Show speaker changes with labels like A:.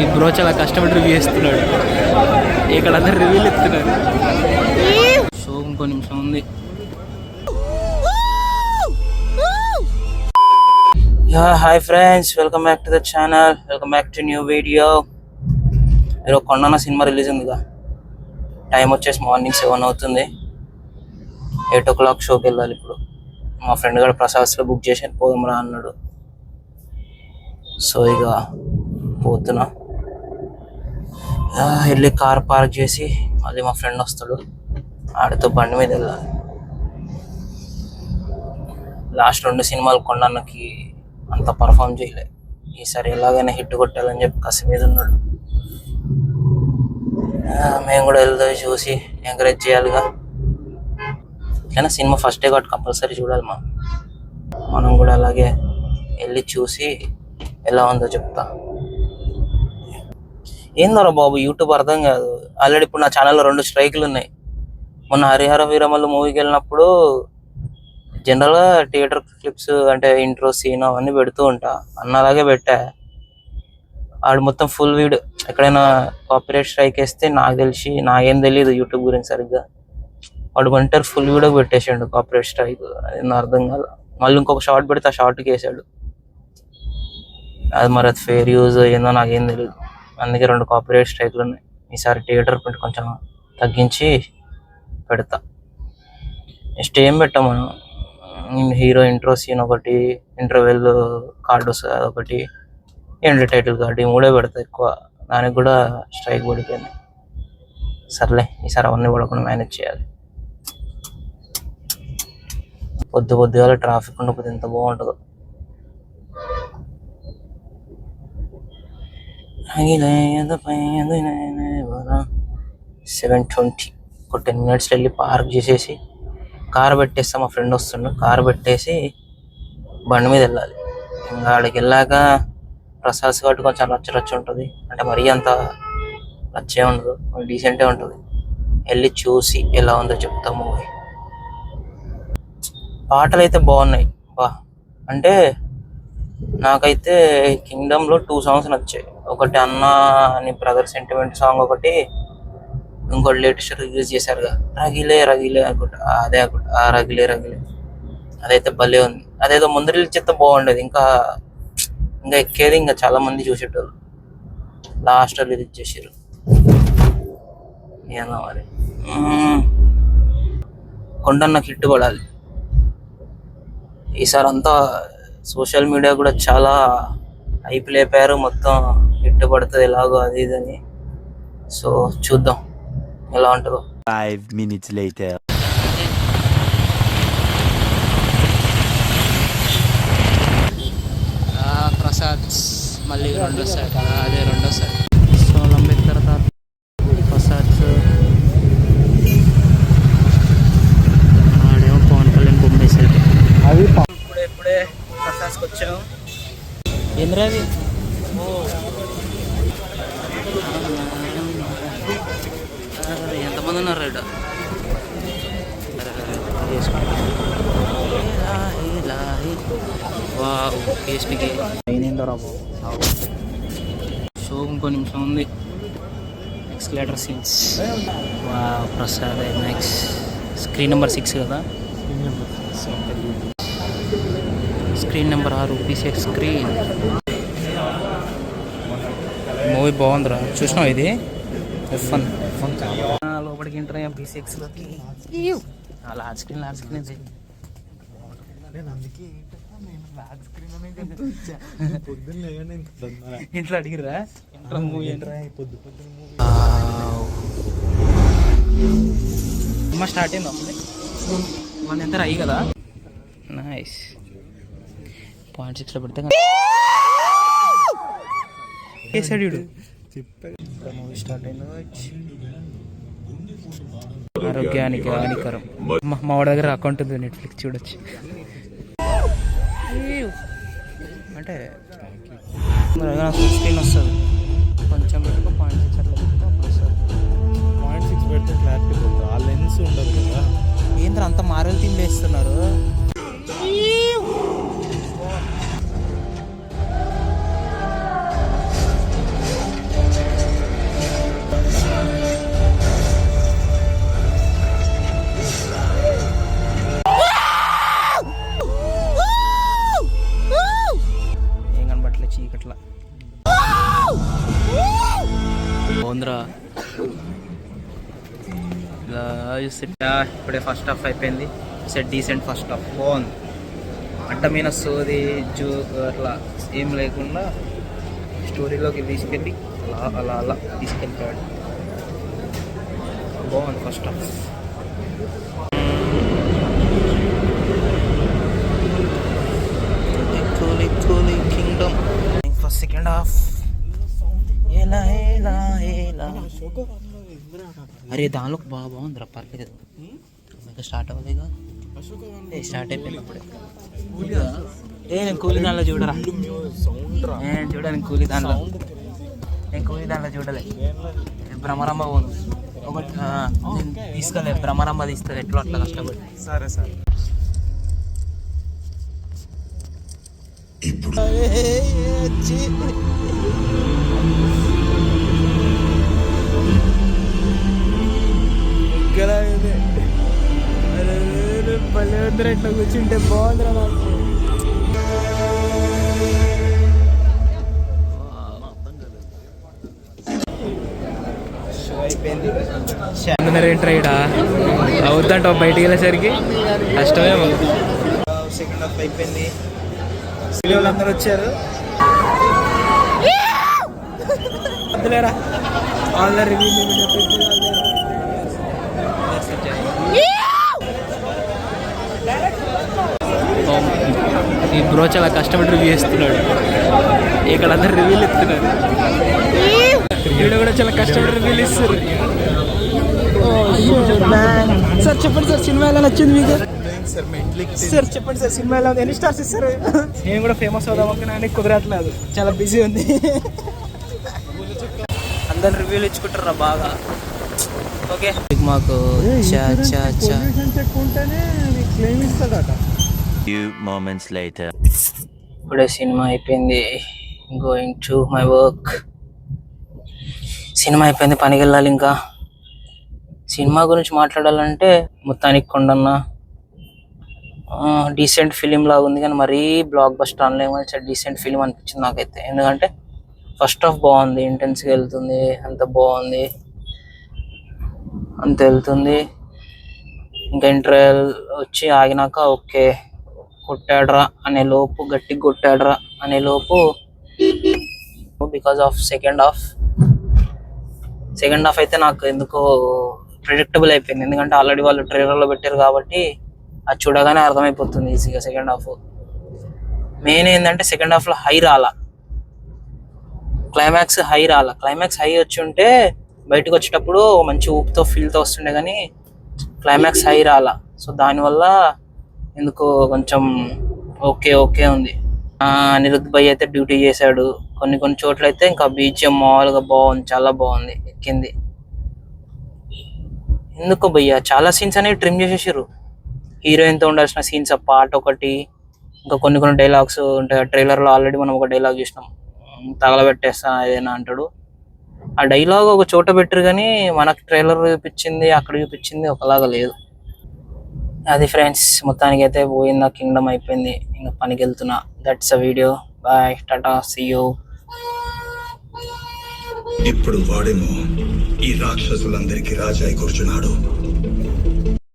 A: ఈ బ్రో చాలా కష్టపడి రివ్యూ చేస్తున్నాడు. ఇక్కడ అందరు రివ్యూలు ఇస్తున్నారు. సో ఇంకో నిమిషం ఉంది. Hi friends, welcome back to the channel, welcome back to new video. ఈరోజు కొండన్న సినిమా రిలీజ్ ఉందిగా. టైం వచ్చేసి మార్నింగ్ 7 అవుతుంది. 8 o'clock షోకి వెళ్ళాలి. ఇప్పుడు మా ఫ్రెండ్ గారు ప్రసాద్స్లో బుక్ చేసి పోదాంరా అన్నాడు. సో ఇక పోతున్నా. వెళ్ళి కార్ పార్క్ చేసి మళ్ళీ మా ఫ్రెండ్ వస్తాడు, ఆడితో బండి మీద వెళ్ళాలి. లాస్ట్ 2 సినిమాలు కొండన్నకి అంత పర్ఫామ్ చేయలే. ఈసారి ఎలాగైనా హిట్ కొట్టాలని చెప్పి కసి మీద ఉన్నాడు. మేము కూడా వెళ్దాం, చూసి ఎంకరేజ్ చేయాలిగా. కానీ సినిమా ఫస్ట్ డే కాబట్టి కంపల్సరీ చూడాలి. మనం కూడా అలాగే వెళ్ళి చూసి ఎలా ఉందో చెప్తా. ఏందోరా బాబు యూట్యూబ్ అర్థం కాదు. ఆల్రెడీ ఇప్పుడు నా ఛానల్లో 2 స్ట్రైకులు ఉన్నాయి. మొన్న హరిహర వీరమల్లు మూవీకి వెళ్ళినప్పుడు జనరల్గా థియేటర్ క్లిప్స్ అంటే ఇంట్రో సీన్ అవన్నీ పెడుతూ ఉంటా, అన్నలాగే పెట్టా. ఆడు మొత్తం ఫుల్ వీడియో. ఎక్కడైనా కాపీరైట్ స్ట్రైక్ వేస్తే నాకు తెలిసి, నాకేం తెలియదు యూట్యూబ్ గురించి సరిగ్గా, వాడు వంటర్ ఫుల్ వీడియో పెట్టేసాడు కాపీరైట్ స్ట్రైక్. అది నా అర్థం కాదు. మళ్ళీ ఇంకొక షార్ట్ పెడితే ఆ షార్ట్కి వేసాడు. అది మరి అది ఫెయిర్ యూజ్ ఏందో నాకేం తెలియదు. అందుకే 2 కాపీరైట్ స్ట్రైక్లు ఉన్నాయి. ఈసారి థియేటర్ ప్రింట్ కొంచెం తగ్గించి పెడతా. నెక్స్ట్ ఏం పెట్టాం మనం, హీరో ఇంట్రో సీన్ ఒకటి, ఇంటర్వెల్ కార్డు ఒకటి, ఎండ్ టైటిల్ కార్డు, ఈ 3 పెడతా ఎక్కువ. దానికి కూడా స్ట్రైక్ పడిపోయింది. సర్లే ఈసారి అవన్నీ పడకుండా మేనేజ్ చేయాలి. పొద్దుగాల ట్రాఫిక్ ఉండకపోతే ఎంత బాగుంటుందో. 7:20 ఒక 10 minutes వెళ్ళి పార్క్ చేసేసి కారు పెట్టేస్తా. మా ఫ్రెండ్ వస్తుండు, కారు పెట్టేసి బండి మీద వెళ్ళాలి. ఇంకా ఆడికి వెళ్ళాక ప్రసాద్ కాబట్టి కొంచెం రచ్చ ఉంటుంది. అంటే మరీ అంత రచ్చే ఉండదు, డీసెంటే ఉంటుంది. వెళ్ళి చూసి ఎలా ఉందో చెప్తా. మూవీ పాటలు అయితే బాగున్నాయి బా. అంటే నాకైతే కింగ్డమ్లో 2 songs నచ్చాయి. ఒకటి అన్న అని బ్రదర్ సెంటిమెంట్ సాంగ్ ఒకటి, ఇంకోటి లేటెస్ట్ రిలీజ్ చేశారుగా రగిలే అనుకుంటా, అదే అనుకుంటా, రగిలే అదైతే భలే ఉంది. అదేదో ముందు రిలీజ్ చేస్తే బాగుండేది. ఇంకా ఎక్కేది ఇంకా చాలా మంది చూసేటోళ్ళు. లాస్ట్ రిలీజ్ చేసారు. ఏమో మరి కొండన్నకి హిట్ పడాలి ఈసారి. అంతా సోషల్ మీడియా కూడా చాలా హైప్ లేపారు, మొత్తం హిట్ పడుతుంది ఎలాగో అది ఇదని. సో చూద్దాం ఎలా ఉంటుందో.
B: 5 minutes later.
A: ప్రసాద్ మళ్ళీ రెండోసారి, అదే రెండోసారి. సో అంబేద్కర్ తర్వాత ప్రసాద్, ఆడేమో పవన్ కళ్యాణ్ బొమ్మ వేసాడు. అవి ఇప్పుడే ప్రసాద్కి వచ్చాము. ఏంద్రా అది? ఎంతమంది ఉన్నారు రైడ్? టేస్ట్కి అయినందో రాబో. సో ఇంకో నిమిషం ఉంది. ఎక్స్లేటర్ సీన్స్. ప్రసాద్ ఐమాక్స్ స్క్రీన్ నెంబర్ 6 కదా. Screen number 6 PCX screen. Movie బాగుందిరా, చూసినావు? ఇది ఫన్ లోపలికి ఎంటర్ అయ్యాం PCXలోకి. లార్జ్ స్క్రీన్ ఇంట్లో అడిగిరా అమ్మ స్టార్ట్ అయింది అప్పుడే. మన ఎంత అయ్యి కదా. నైస్. 0.6లో పెడితే వేసాడు వీడు. మూవీ స్టార్ట్ అయింది. ఆరోగ్యానికి హానికరం. మా వాడి దగ్గర అకౌంట్ ఉంది, నెట్ఫ్లిక్స్ చూడొచ్చు. అంటే స్క్రీన్ వస్తుంది, కొంచెం పెట్టుకో. 0.6 అట్లా పెట్టుకో, అప్పుడు వస్తుంది.
C: 0.6 పెడితే క్లారిటీ పోతుంది. ఆ లెన్స్ ఉండదు కదా.
A: ఏంద్ర అంత మారల్ థీమ్ వేస్తున్నారు. బాగుందిరా. ఇలా చూస్తే ఇప్పుడే ఫస్ట్ హాఫ్ అయిపోయింది. సెట్ డీసెంట్ ఫస్ట్ హాఫ్ బాగుంది. అడ్డమైన సోది అట్లా ఏం లేకుండా స్టోరీలోకి తీసుకెళ్ళి అలా అలా తీసుకెళ్ళిపోయాడు. బాగుంది first half. Kingdom first second half ఎలా ఎలా ఎలా. అరే దానిలో బాగుందిరా, పర్లేదు. ఇంకా స్టార్ట్ అవ్వలేగా, స్టార్ట్ అయిపోయింది అప్పుడే. నేను కూలీ దానిలో చూడరా, నేను చూడను కూలీ దానిలో, నేను కూలీ దానిలో చూడలే. భ్రమరంభ పోను ఒకటి నేను తీసుకోలే, భ్రమరంభ తీస్తుంది ఎట్లా అట్లా కష్టపడి.
C: సరే సరే. పల్లె ఇట్లా కూర్చుంటే బాగుందిరా నాకు. ఏంట్రా అవుద్దంట బయటికి వెళ్ళేసరికి కష్టమేమో. సెకండ్ హాఫ్ అయిపోయింది, అందరూ వచ్చారు. వద్దులేరా ఆల్రెడీ ఈ బ్రో చాలా కష్టపడి రివ్యూ చేస్తున్నాడు. ఇక్కడ అందరు రివ్యూలు ఇస్తున్నారు, వీళ్ళు కూడా చాలా కష్టపడి రివ్యూలు ఇస్తారు. సార్ చెప్పండి సార్, సినిమా ఎలా నచ్చింది మీకు? సార్ చెప్పండి సార్, సినిమా ఎలా ఉంది? ఎన్ని స్టార్స్ ఇస్తారు? నేను కూడా ఫేమస్ అవుదాం అనుకున్నా, కుదరట్లేదు, చాలా బిజీ ఉంది. అందరు రివ్యూలు ఇచ్చుకుంటారా బాగా. ఓకే మాకు క్లెయిమ్ ఇస్తాడట.
B: Few moments later.
A: ఇప్పుడే సినిమా అయిపోయింది. Going to my work. Cinema అయిపోయింది, పనికి వెళ్ళాలి. ఇంకా సినిమా గురించి మాట్లాడాలంటే మొత్తానికి కొండన్న డీసెంట్ ఫిలిం లాగా ఉంది, కానీ మరీ బ్లాక్ బస్టర్ అనలేము. డీసెంట్ ఫిలిం అనిపించింది నాకైతే. ఎందుకంటే ఫస్ట్ హాఫ్ బాగుంది, ఇంటెన్స్గా వెళ్తుంది, అంత బాగుంది, అంత వెళ్తుంది. ఇంకా ఇంటర్వెల్ వచ్చి ఆగినాక ఓకే కొట్టాడ్రా అనే లోపు, గట్టిగా కొట్టాడ్రా అనే లోపు, బికాస్ ఆఫ్ సెకండ్ హాఫ్ అయితే నాకు ఎందుకో ప్రిడిక్టబుల్ అయిపోయింది. ఎందుకంటే ఆల్రెడీ వాళ్ళు ట్రైలర్లో పెట్టారు కాబట్టి అది చూడగానే అర్థమైపోతుంది ఈజీగా. సెకండ్ హాఫ్ మెయిన్ ఏంటంటే సెకండ్ హాఫ్లో హై రాలా, క్లైమాక్స్ హై వచ్చి ఉంటే బయటకు వచ్చేటప్పుడు మంచి ఊపుతో ఫీల్తో వస్తుండే, కానీ క్లైమాక్స్ హై రాలా. సో దానివల్ల ఎందుకో కొంచెం ఓకే ఉంది. అనిరుద్ధ్ భయ్ అయితే డ్యూటీ చేశాడు. కొన్ని చోట్ల అయితే ఇంకా బీజిఎం మామూలుగా బాగుంది, చాలా బాగుంది, ఎక్కింది. ఎందుకో భయ్యా చాలా సీన్స్ అనేవి ట్రిమ్ చేసేసారు. హీరోయిన్తో ఉండాల్సిన సీన్స్ ఆ పార్ట్ ఒకటి, ఇంకా కొన్ని డైలాగ్స్ ఉంటాయి. ట్రైలర్లో ఆల్రెడీ మనం ఒక డైలాగ్ చూసినాం, తగలబెట్టేస్తా ఏదైనా అంటాడు. ఆ డైలాగ్ ఒక చోట పెట్టరు, కానీ మనకు ట్రైలర్ చూపించింది అక్కడ చూపించింది ఒకలాగా లేదు. అది ఫ్రెండ్స్, మొత్తానికి అయితే పోయిందా కింగ్డమ్ అయిపోయింది. ఇంకా పనికి వెళ్తున్నా. That's a video. Bye, tata, see you.
D: ఇప్పుడు వాడేమో ఈ రాక్షసులందరికీ రాజాయి కూర్చున్నాడు.